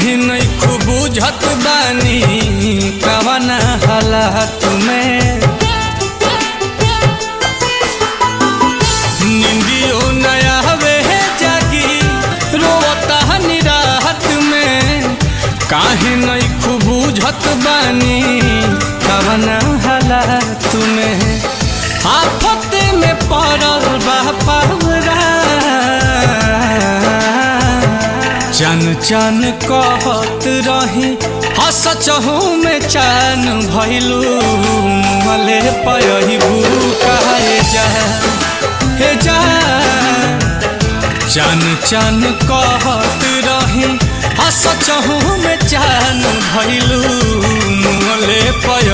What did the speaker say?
काहे नहीं खूब बुझत बानी कवना हालात में। निंदियो नया वे जागी रोता निराहत में। काहे नहीं खूब बुझत बानी कवना हालात में। आफत में पड़ल बा पावरा चन चन कहत रही हस चहू में चैन भैलू मुहले पयबू कहे जा हे जा। चन चन कहत रही हस चहू में चैन भैलू मुहले पय